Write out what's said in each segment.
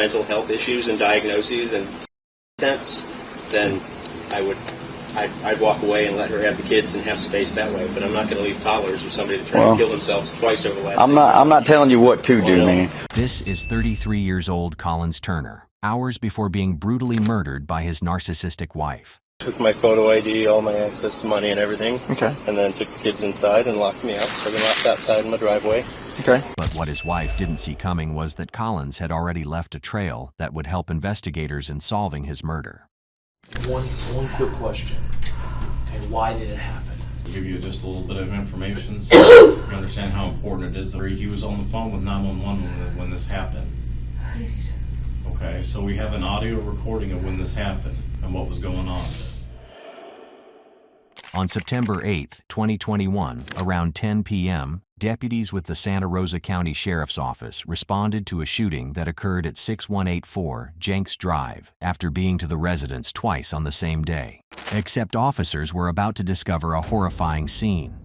mental health issues and diagnoses and sense, then I'd walk away and let her have the kids and have space that way. But I'm not going to leave toddlers or somebody to try to kill themselves twice over the last. I'm not telling you what to do, man. This is 33 years old Collins Turner, hours before being brutally murdered by his narcissistic wife. Took my photo ID, all my access to money and everything. Okay. And then took the kids inside and locked me out. So they left outside in my driveway. Okay. But what his wife didn't see coming was that Collins had already left a trail that would help investigators in solving his murder. One quick question. Okay, why did it happen? I'll give you just a little bit of information so you understand how important it is. He was on the phone with 911 when this happened. Okay, so we have an audio recording of when this happened and what was going on. On September 8, 2021, around 10 p.m., deputies with the Santa Rosa County Sheriff's Office responded to a shooting that occurred at 6184 Jenks Drive after being to the residence twice on the same day. Except officers were about to discover a horrifying scene.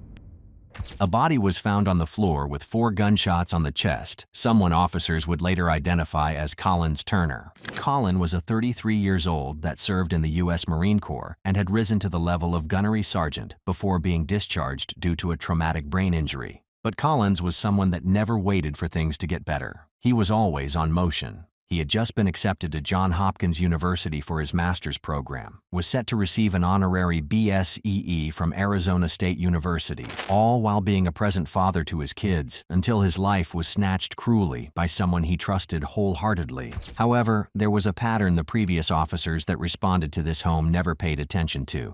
A body was found on the floor with 4 gunshots on the chest, someone officers would later identify as Collins Turner. Colin was a 33 years old that served in the U.S. Marine Corps and had risen to the level of gunnery sergeant before being discharged due to a traumatic brain injury. But Collins was someone that never waited for things to get better. He was always on motion. He had just been accepted to Johns Hopkins University for his master's program, was set to receive an honorary BSEE from Arizona State University, all while being a present father to his kids, until his life was snatched cruelly by someone he trusted wholeheartedly. However, there was a pattern the previous officers that responded to this home never paid attention to.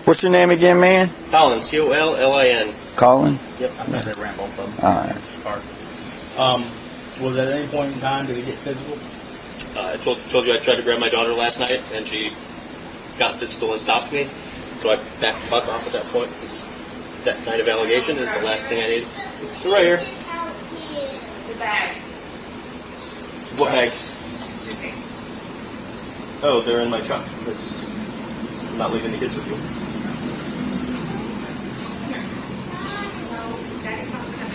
What's your name again, man? Collins, C-O-L-L-I-N. Colin? Yep, I'm not going to ramble from. All right. Was at any point in time did it get physical? I told you I tried to grab my daughter last night, and she got physical and stopped me. So I backed the fuck off at that point, because that kind of allegation is the last thing I need. So right here. The bags. What bags? Oh, they're in my truck. I'm not leaving the kids with you.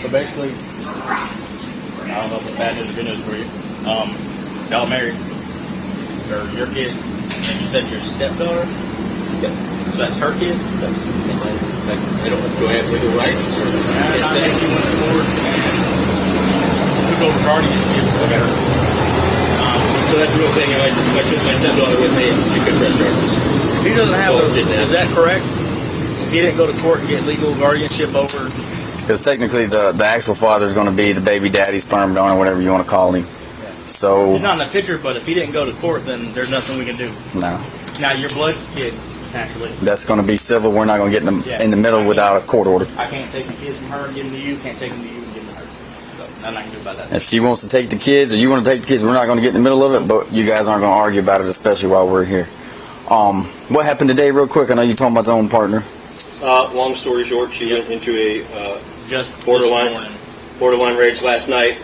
So basically, I don't know if it's bad news or good news for you. Y'all married, or your kids, and you said your stepdaughter? Yep. So that's her kid? They don't do I have legal rights? And I think you went to court and took over guardianship for her. So that's the real thing. I took my stepdaughter with me, and she could press charges. He doesn't have is that correct? He didn't go to court and get legal guardianship over. Because technically the actual father is going to be the baby daddy, sperm donor, whatever you want to call him. Yeah. So he's not in the picture, but if he didn't go to court, then there's nothing we can do. no, Now your blood kids, naturally. that's going to be civil. We're not going to get in the middle without a court order. I can't take the kids from her and give them to you. Can't take them to you and give them to her. So nothing I can do about that. If she wants to take the kids or you want to take the kids, we're not going to get in the middle of it. But you guys aren't going to argue about it, especially while we're here. What happened today, real quick? I know you're talking about your own partner. Long story short, she went into a Just borderline rage last night,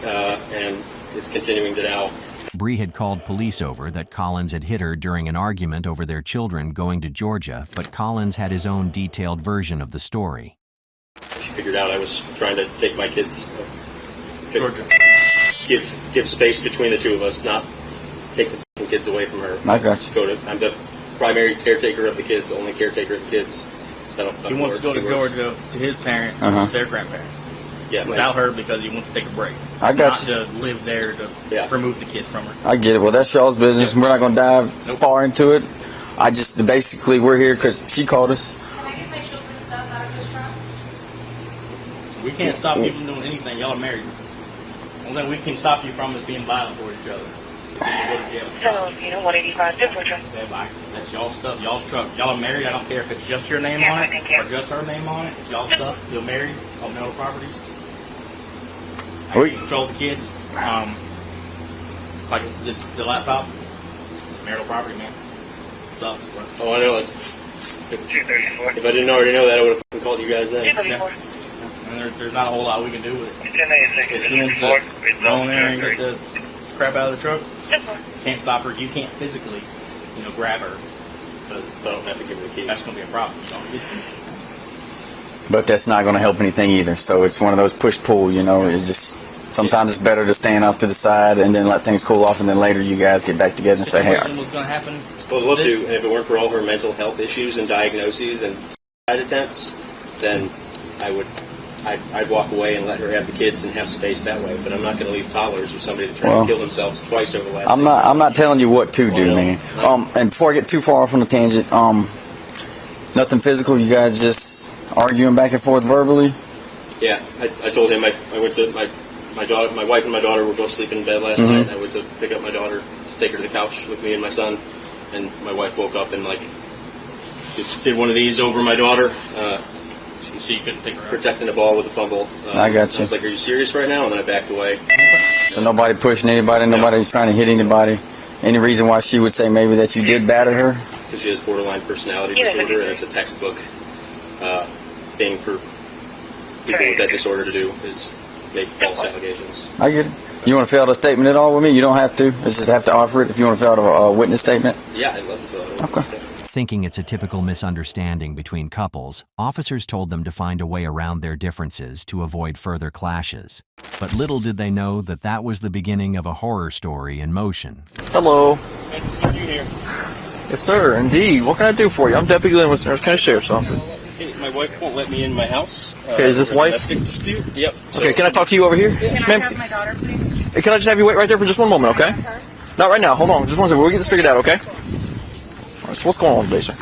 and it's continuing to now. Bree had called police over that Collins had hit her during an argument over their children going to Georgia, but Collins had his own detailed version of the story. She figured out I was trying to take my kids, Georgia. give space between the two of us, not take the kids away from her. I got you. I'm the primary caretaker of the kids, the only caretaker of the kids. So He wants to go to Georgia to his parents, to their grandparents. Yeah, without her because he wants to take a break. I got not to live there to remove the kids from her. I get it. Well, that's y'all's business. We're not going to dive far into it. Basically, we're here because she called us. Can I get my children's stuff out of this truck? We can't stop you from doing anything. Y'all are married. The only thing we can stop you from is being violent for each other. So, 185 Georgia. Okay, bye. That's y'all's stuff, y'all's truck. Y'all are married. I don't care if it's just your name on it or just her name on it. It's y'all's stuff. You're married. On marital properties. I control the kids. Like it's the laptop. It's marital property, man. It sucks, bro. Oh, I know. If I didn't already know that, I would have called you guys then. And there's not a whole lot we can do with it. If she wants to go in there and get the crap out of the truck, can't stop her. You can't physically, grab her. Because I don't have to give her the keys. That's going to be a problem. But that's not going to help anything either. So it's one of those push-pull, It's just Sometimes it's better to stand off to the side and then let things cool off, and then later you guys get back together and say, hey. What's going to happen? Well, look, if it weren't for all her mental health issues and diagnoses and suicide attempts, then I'd walk away and let her have the kids and have space that way. But I'm not going to leave toddlers or somebody to try to kill themselves twice over the last. I'm not telling you what to do, man. And before I get too far off on the tangent, nothing physical. You guys just arguing back and forth verbally. Yeah, I told him I went to my daughter, my wife and my daughter were both sleeping in bed last night. I went to pick up my daughter to take her to the couch with me and my son, and my wife woke up and just did one of these over my daughter. So you couldn't pick her up. Protecting the ball with a fumble. I got you. I was like, "Are you serious right now?" And then I backed away. So nobody pushing anybody, nobody's trying to hit anybody. Any reason why she would say maybe that you did batter her? Because she has borderline personality disorder, and it's a textbook thing for people with that disorder to do is make false allegations. I get it. You want to fill out a statement at all with me? You don't have to. You just have to offer it if you want to fill out a witness statement. Yeah, I'd love to fill out a witness statement. Thinking it's a typical misunderstanding between couples, officers told them to find a way around their differences to avoid further clashes. But little did they know that that was the beginning of a horror story in motion. Hello. Nice to see you here. Yes, sir. Indeed. What can I do for you? I'm Deputy Glenn with Nurse County Sheriff's Office. Hey, my wife won't let me in my house. Okay, is this wife? Domestic dispute? Yep. Okay, can I talk to you over here? Can I have my daughter, please? Hey, can I just have you wait right there for just one moment, okay? Not right now. Hold on. Just one second. We'll get this figured out, okay? All right, so what's going on today, sir?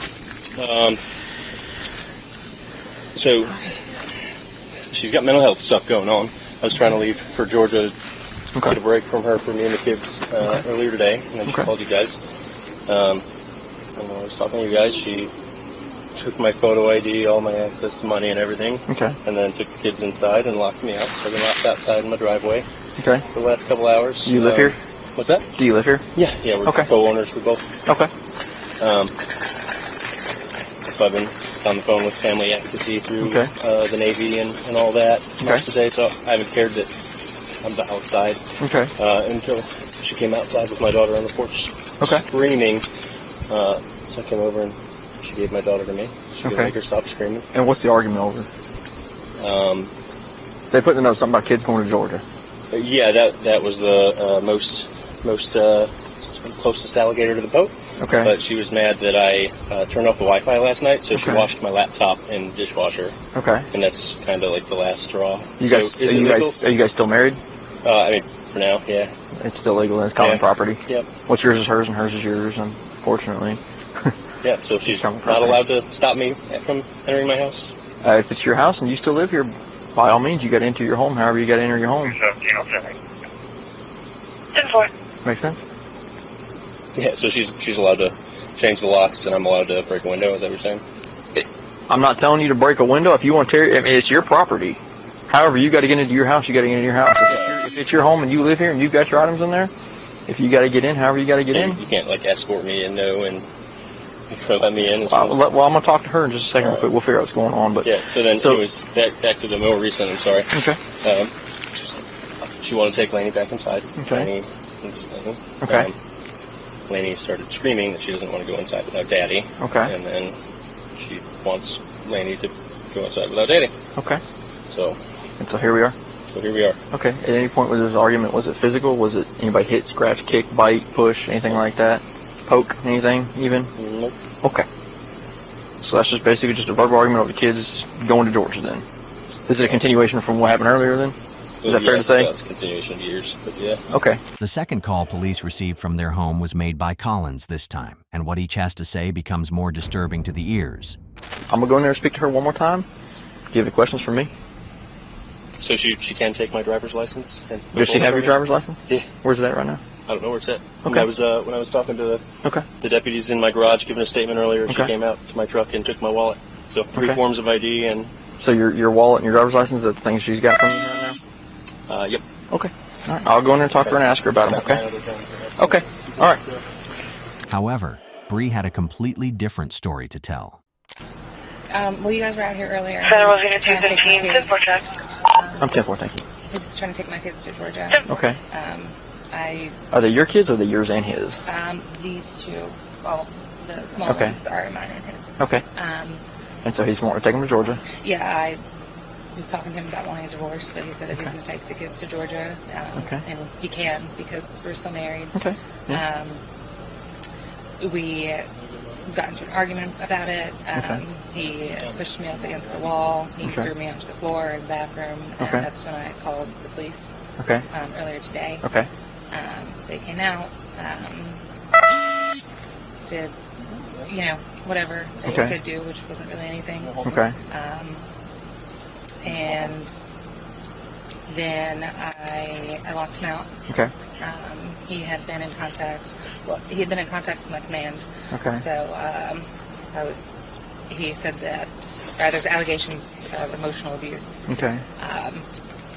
So she's got mental health stuff going on. I was trying to leave for Georgia to get a break from her for me and the kids earlier today, and then she called you guys. And when I was talking to you guys, she took my photo ID, all my access to money and everything, and then took the kids inside and locked me out. So I've been locked outside in my driveway for the last couple hours. Do you live here? What's that? Do you live here? Yeah, we're co-owners. We both. Okay. So I've been on the phone with family advocacy through the Navy and all that most of the day, so I haven't cared that I'm outside until she came outside with my daughter on the porch screaming. So I came over and she gave my daughter to me. She didn't make her stop screaming. And what's the argument over? They put in the note something about kids going to Georgia. Yeah, that was the most closest alligator to the boat. Okay. But she was mad that I turned off the Wi-Fi last night, so she washed my laptop in the dishwasher. Okay. And that's kind of like the last straw. Are you guys still married? I mean, for now, yeah. It's still legal and it's common property. Yep. What's yours is hers and hers is yours, unfortunately. Yeah, so she's not allowed to stop me from entering my house? If it's your house and you still live here, by all means, you got to enter your home however you got to enter your home. 10-4. Make sense? Yeah, so she's allowed to change the locks and I'm allowed to break a window, is that what you're saying? I'm not telling you to break a window. If you want to tear it, I mean, it's your property. However, you got to get into your house, you got to get into your house. If it's your home and you live here and you've got your items in there, if you got to get in, however you got to get in. You can't, escort me in, and let me in. Well, I'm going to talk to her in just a second. Right. We'll figure out what's going on. But yeah, so then it was back to the more recent, I'm sorry. Okay. She wanted to take Lainey back inside. Okay. Lainey, Lainey started screaming that she doesn't want to go inside without Daddy. Okay. And then she wants Lainey to go inside without Daddy. Okay. So here we are? So here we are. Okay. At any point with this argument, was it physical? Was it anybody hit, scratch, kick, bite, push, anything like that? Poke, anything even? Nope. Okay. So that's just basically just a verbal argument over the kids going to Georgia then. Is it a continuation from what happened earlier then? Is that fair to say? It's a continuation of years, but yeah. Okay. The second call police received from their home was made by Collins this time, and what each has to say becomes more disturbing to the ears. I'm going to go in there and speak to her one more time. Do you have any questions for me? So she can take my driver's license? Does she have your driver's license? Yeah. Where's it at right now? I don't know where it's at. Okay. When I was talking to the deputies in my garage giving a statement earlier, she came out to my truck and took my wallet. So 3 forms of ID and... So your wallet and your driver's license are the things she's got from you right now? Yep. Okay. All right. I'll go in there and talk to her and ask her about them, okay? Okay. All right. However, Bree had a completely different story to tell. Well, you guys were out here earlier. Federal Unit 215, 10-4 check. I'm 10-4, thank you. He's trying to take my kids to Georgia. Okay. Are they your kids or are they yours and his? These two, well, the small ones are mine and his. Okay. And so he's wanting to take them to Georgia? Yeah, was talking to him about wanting a divorce, but he said that he's going to take the kids to Georgia, and he can because we're still married. Okay. Yeah. We got into an argument about it. He pushed me up against the wall. He threw me onto the floor in the bathroom, and that's when I called the police. Earlier today. They came out, did, whatever they could do, which wasn't really anything. And then I locked him out. He had been in contact. Well, he had been in contact with my command. So he said that there's allegations of emotional abuse.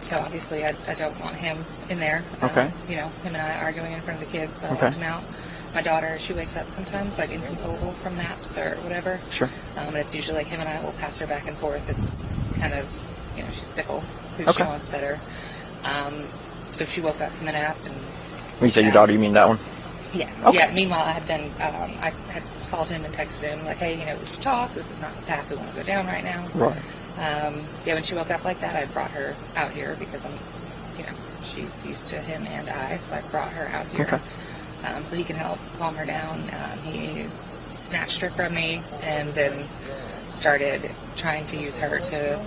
So obviously I don't want him in there. Him and I arguing in front of the kids. So I locked him out. My daughter, she wakes up sometimes like inconsolable from naps or whatever. And it's usually like him and I will pass her back and forth. It's kind of, she's fickle. Who she wants better. So she woke up from the nap and. When you say your daughter, you mean that one? Yeah. Yeah. Meanwhile, I had called him and texted him like, hey, we should talk. This is not the path we want to go down right now. When she woke up like that, I brought her out here because she's used to him and I, so I brought her out here. So he can help calm her down. He snatched her from me and then started trying to use her to.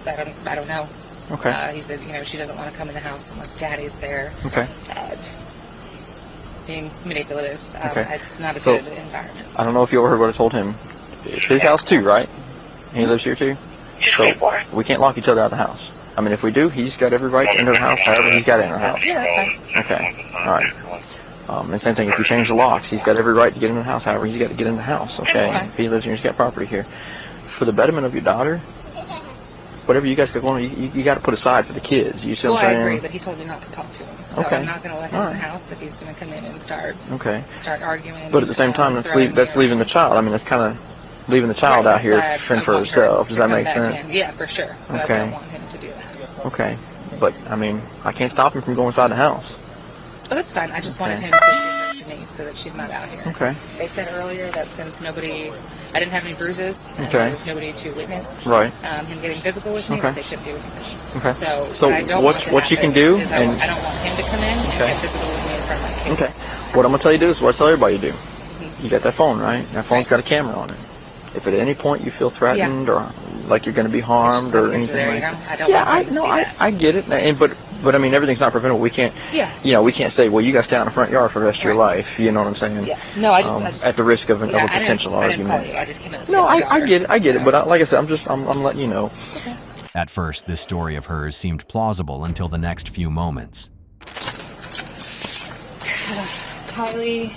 I don't know. He said, she doesn't want to come in the house unless Daddy's there. Being manipulative. It's not a good environment. I don't know if you overheard what I told him. It's his house too, right? He lives here too? So we can't lock each other out of the house. I mean, if we do, he's got every right to enter the house however he's got to enter the house. Yeah, that's fine. All right. And same thing, if you change the locks, he's got every right to get into the house however he's got to get in the house, If he lives here, he's got property here. For the betterment of your daughter, whatever you guys got going on, you got to put aside for the kids. You see what I'm saying? I agree, but he told me not to talk to him. So I'm not going to let him in the house if he's going to come in and start arguing. But at the same time, that's leaving the child. I mean, that's kind of leaving the child out here fend for herself. Does that make sense? Yeah, for sure. So I don't want him to do that. But, I mean, I can't stop him from going inside the house. Oh, that's fine. I just wanted him to give her to me so that she's not out here. They said earlier that since I didn't have any bruises, and there was nobody to witness him getting physical with me, that they shouldn't do anything. So what you can do, and I don't want him to come in and get physical with me in front of my kids. What I'm going to tell you to do is what I tell everybody to do. You got that phone, right? That phone's got a camera on it. If at any point you feel threatened or like you're going to be harmed or anything like that. I get it. But I mean, everything's not preventable. We can't, we can't say, well, you got to stay out in the front yard for the rest of your life. You know what I'm saying? No, I just at the risk of a potential argument. I get it. But like I said, I'm letting you know. At first, this story of hers seemed plausible until the next few moments. Kylie.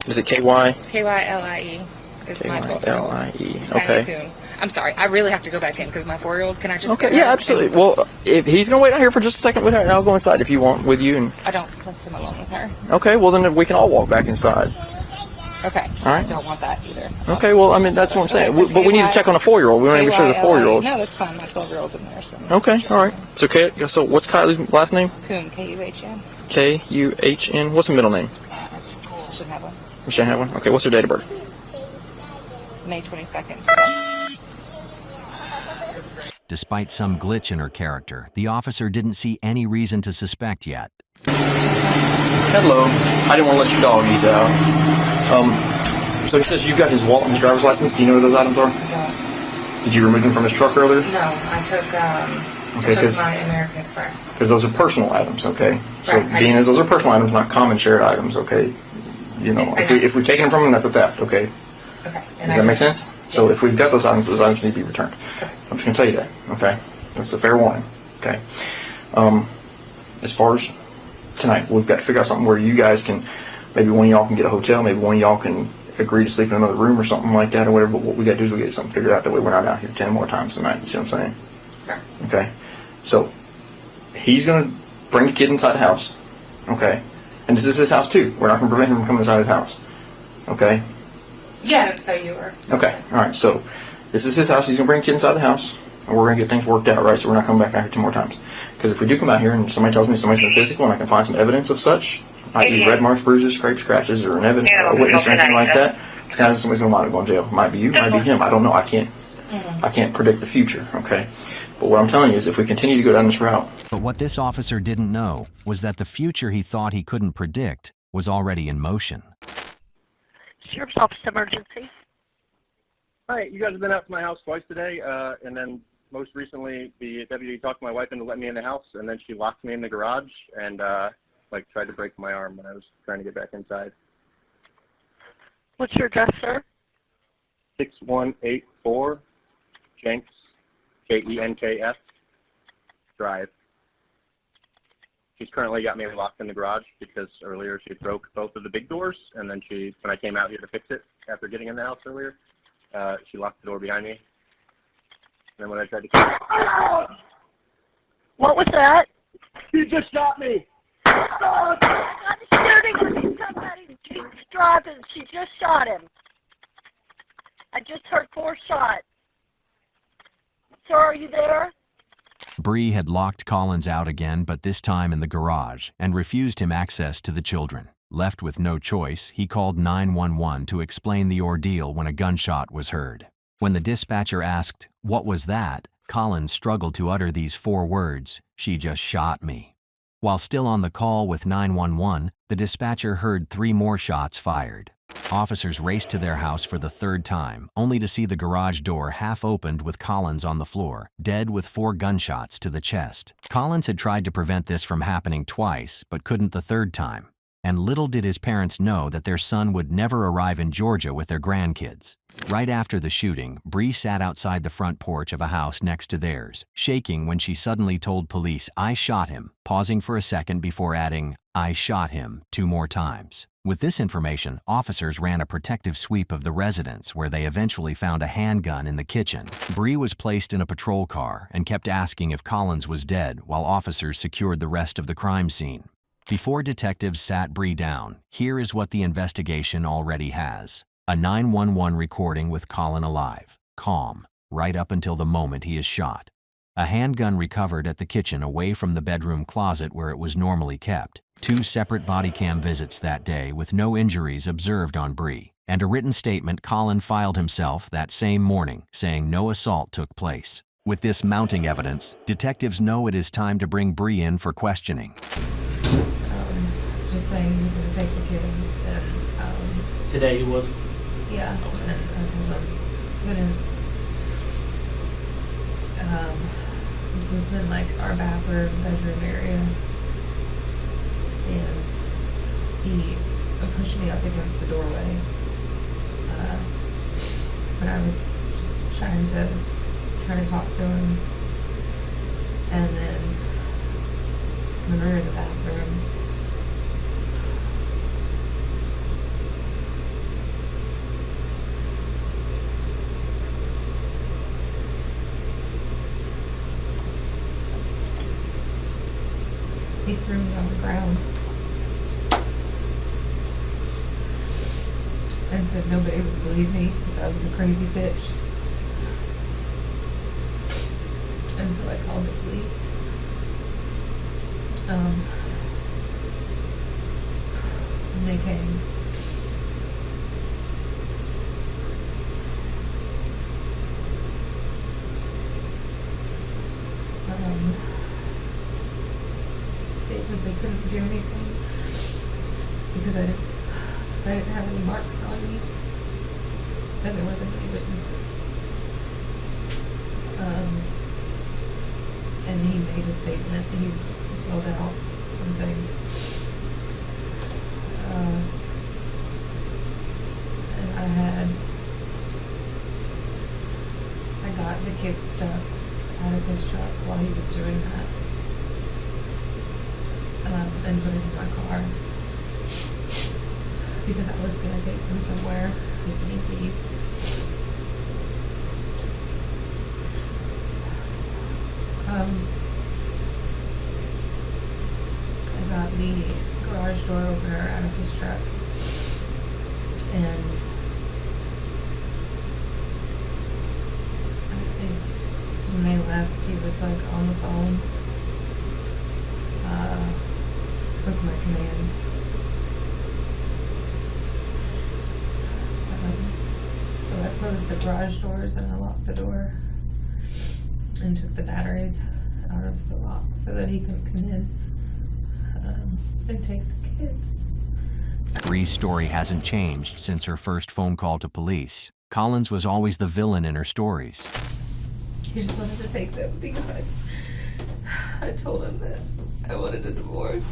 Is it K-Y? K-Y-L-I-E. K-Y-L-I-E. Okay. I'm sorry. I really have to go back in because my 4-year-old. Can I just? Yeah, absolutely. Well, if he's gonna wait out here for just a second with her, I'll go inside if you want with you. And I don't want him alone with her. Okay. Well, then we can all walk back inside. Okay. All right. I don't want that either. Okay. Well, I mean that's what I'm saying. But we need to check on the 4-year-old. We want to be sure the 4-year-old. No, that's fine. My 12-year-old's in there. So. Okay. All right. So what's Kylie's last name? Kuhn. K-U-H-N. K-U-H-N. What's her middle name? Shouldn't have one. We shouldn't have one. Okay. What's her date of birth? May 22nd. Despite some glitch in her character, the officer didn't see any reason to suspect yet. Hello. I didn't want to let your dog eat out. So he says you've got his wallet and his driver's license. Do you know where those items are? No. Did you remove them from his truck earlier? No, I took my American Express. Because those are personal items, okay? So being as those are personal items, not common shared items, okay? If we've taken them from him, that's a theft, okay? Does that make sense? So if we've got those items need to be returned. I'm just going to tell you that, okay? That's a fair warning, okay? As far as tonight, we've got to figure out something where you guys can, maybe one of y'all can get a hotel, maybe one of y'all can agree to sleep in another room or something like that or whatever, but what we got to do is we get something figured out. That way we're not out here 10 more times tonight, you see what I'm saying? Okay? So, he's going to bring the kid inside the house, okay? And this is his house too. We're not going to prevent him from coming inside his house, okay? Yeah, so you were. Okay, alright, so this is his house. He's going to bring the kid inside the house, and we're going to get things worked out, right? So we're not coming back out here 2 more times. Because if we do come out here and somebody tells me somebody's been physical and I can find some evidence of such, i.e. red marks, bruises, scrapes, scratches, or an evidence, a witness or anything like that, it's kind of somebody's going to wind up going to jail. Might be you, might be him. I don't know. I can't I can't predict the future, okay? But what I'm telling you is if we continue to go down this route. But what this officer didn't know was that the future he thought he couldn't predict was already in motion. Sheriff's Office emergency. Hi, you guys have been out to my house twice today, and then most recently the deputy talked my wife into letting me in the house, and then she locked me in the garage and tried to break my arm when I was trying to get back inside. What's your address, sir? 6184 Jenks, Jenks Drive. She's currently got me locked in the garage because earlier she broke both of the big doors, and then when I came out here to fix it after getting in the house earlier, she locked the door behind me. And then when I tried to What was that? She just shot me! Oh, I got a shooting on somebody. Jenks Drive, and she just shot him. I just heard 4 shots. Sir, are you there? Bree had locked Collins out again, but this time in the garage, and refused him access to the children. Left with no choice, he called 911 to explain the ordeal when a gunshot was heard. When the dispatcher asked, "What was that?" Collins struggled to utter these 4 words, "She just shot me." While still on the call with 911, the dispatcher heard 3 more shots fired. Officers raced to their house for the 3rd time, only to see the garage door half opened with Collins on the floor, dead with 4 gunshots to the chest. Collins had tried to prevent this from happening twice, but couldn't the 3rd time. And little did his parents know that their son would never arrive in Georgia with their grandkids. Right after the shooting, Bree sat outside the front porch of a house next to theirs, shaking when she suddenly told police, "I shot him," pausing for a second before adding, "I shot him," 2 more times. With this information, officers ran a protective sweep of the residence where they eventually found a handgun in the kitchen. Bree was placed in a patrol car and kept asking if Collins was dead while officers secured the rest of the crime scene. Before detectives sat Bree down, here is what the investigation already has. A 911 recording with Colin alive, calm, right up until the moment he is shot. A handgun recovered at the kitchen away from the bedroom closet where it was normally kept. 2 separate body cam visits that day with no injuries observed on Bree. And a written statement Colin filed himself that same morning saying no assault took place. With this mounting evidence, detectives know it is time to bring Bree in for questioning. Just saying he's going to take the kids and Today he was? yeah, Okay. and I told him I'm going to this was in like our bedroom area, and he pushed me up against the doorway when I was just trying to talk to him, and then when we were in the bathroom, he threw me on the ground and said nobody would believe me because I was a crazy bitch. And so I called the police. And they came. They said they couldn't do anything because I didn't have any marks on me, and there wasn't any witnesses. And he made a statement. He filled out something. And I got the kids' stuff out of his truck while he was doing that. And put it in my car because I was going to take them somewhere if need be. I got the garage door opener out of his truck, and I think when they left, he was like on the phone with my command. So I put closed the garage doors and I locked the door and took the batteries out of the lock so that he couldn't come in and take the kids. Bree's story hasn't changed since her first phone call to police. Collins was always the villain in her stories. He just wanted to take them because I told him that I wanted a divorce.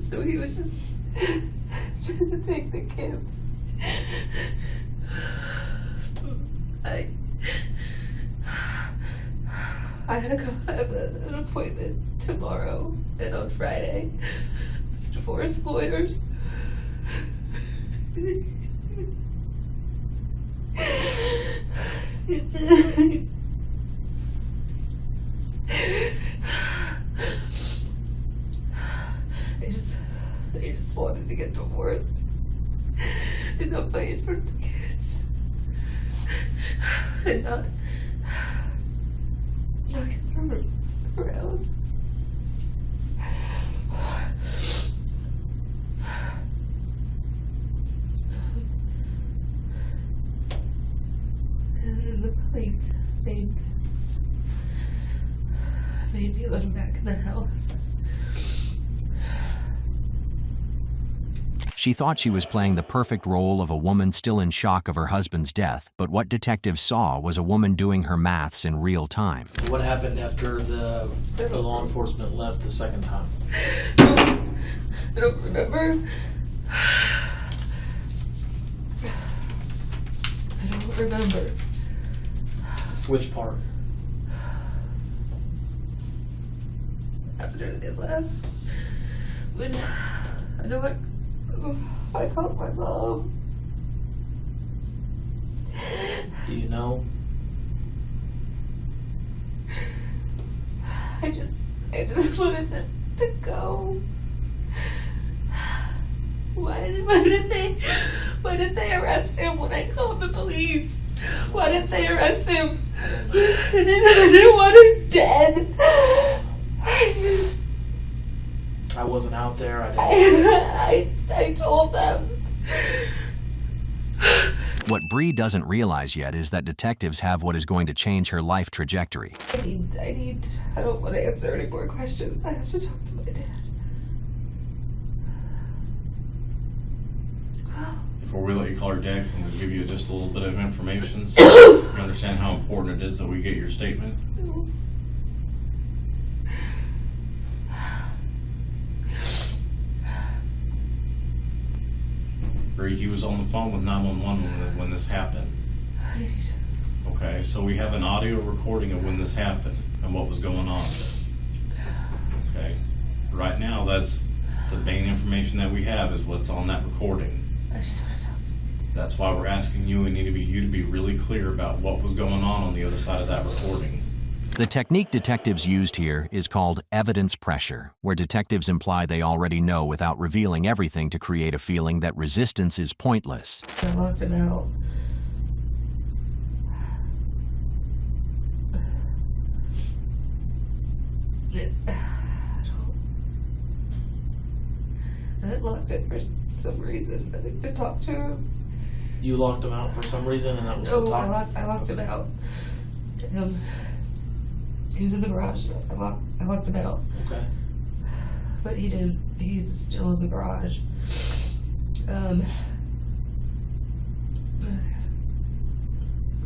So he was just trying to take the kids. I had to go have an appointment tomorrow and on Friday with divorce lawyers. I just wanted to get divorced and not fight for the kids and not get thrown around. And then the police made me let him back in the house. She thought she was playing the perfect role of a woman still in shock of her husband's death, but what detectives saw was a woman doing her maths in real time. What happened after the law enforcement left the second time? I don't remember. I don't remember. Which part? After they left. When I know I called my mom. Do you know? I just wanted them to go. Why did they arrest him when I called the police? Why did they arrest him? I didn't want him dead. I wasn't out there. I told them. What Bree doesn't realize yet is that detectives have what is going to change her life trajectory. I don't want to answer any more questions. I have to talk to my dad. Before we let you call your dad, can we give you just a little bit of information so you understand how important it is that we get your statement? No. Bree, he was on the phone with 911 when this happened. Okay, so we have an audio recording of when this happened and what was going on. Okay, right now that's the main information that we have is what's on that recording. I just want to talk to my dad. That's why we're asking you and you to be really clear about what was going on the other side of that recording. The technique detectives used here is called evidence pressure, where detectives imply they already know without revealing everything to create a feeling that resistance is pointless. I locked him out. I locked it for some reason. I think to talk to him. You locked him out for some reason, and that was to talk? I locked him out. He was in the garage. I locked him out. Okay. But he was still in the garage.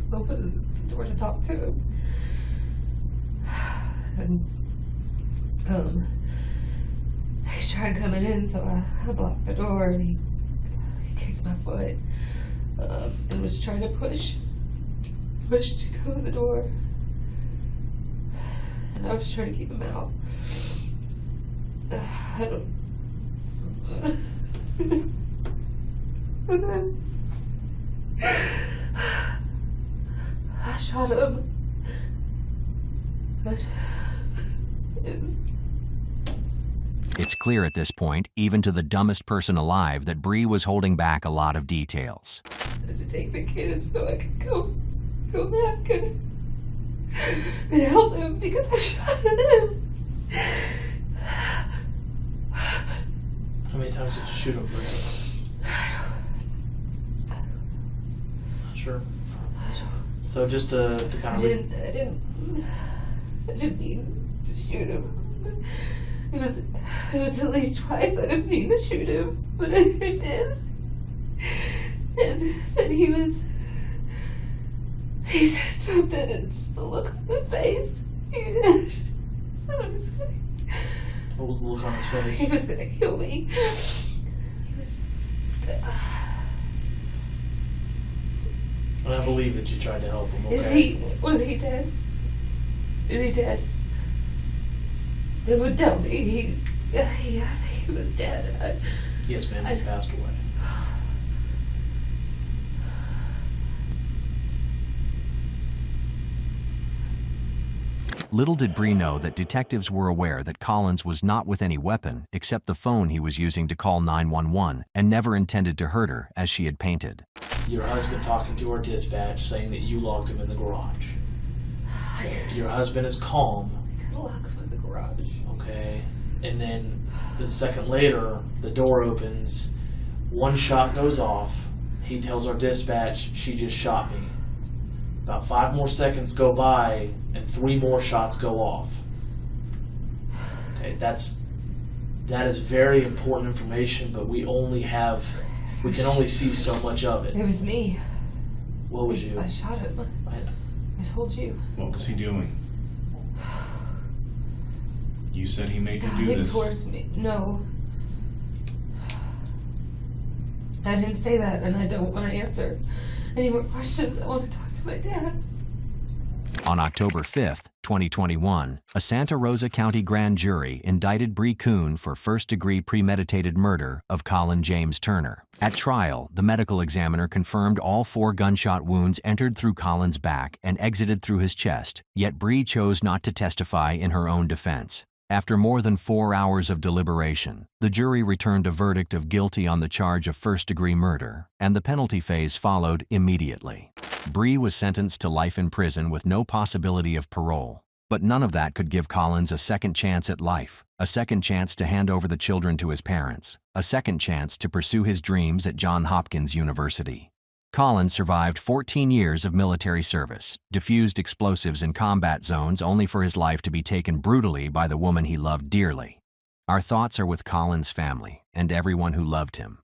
So I opened the door to talk to him. And he tried coming in, so I blocked the door, and he kicked my foot and was trying to push to go to the door. And I was trying to keep him out. I don't. And then I shot him. It's clear at this point, even to the dumbest person alive, that Bree was holding back a lot of details. I had to take the kids so I could go back and help him because I shot him. How many times did you shoot him, Bree? Sure. So just to kind of... I didn't mean to shoot him. It was at least twice. I didn't mean to shoot him, but I did. And he said something, and just the look on his face. What was the look on his face? He was gonna kill me. He was. And I believe that you tried to help him. Okay? Was he dead? Is he dead? They would tell me he was dead. Yes, ma'am. He passed away. Little did Bree know that detectives were aware that Collins was not with any weapon except the phone he was using to call 911 and never intended to hurt her as she had painted. Your husband talking to our dispatch saying that you locked him in the garage. Your husband is calm. I locked him in the garage. Okay. And then the second later, the door opens, one shot goes off. He tells our dispatch, she just shot me. About 5 more seconds go by, and 3 more shots go off. Okay, that is very important information, but we can only see so much of it. It was me. What was you? I shot him. I told you. What was he doing? You said he made you do this. Towards me. No. I didn't say that, and I don't want to answer any more questions. I want to talk to my dad. On October 5th, 2021, a Santa Rosa County grand jury indicted Bree Kuhn for first-degree premeditated murder of Colin James Turner. At trial, the medical examiner confirmed all 4 gunshot wounds entered through Colin's back and exited through his chest, yet Bree chose not to testify in her own defense. After more than 4 hours of deliberation, the jury returned a verdict of guilty on the charge of first-degree murder, and the penalty phase followed immediately. Bree was sentenced to life in prison with no possibility of parole, but none of that could give Collins a second chance at life, a second chance to hand over the children to his parents, a second chance to pursue his dreams at Johns Hopkins University. Collins survived 14 years of military service, diffused explosives in combat zones only for his life to be taken brutally by the woman he loved dearly. Our thoughts are with Collins' family and everyone who loved him.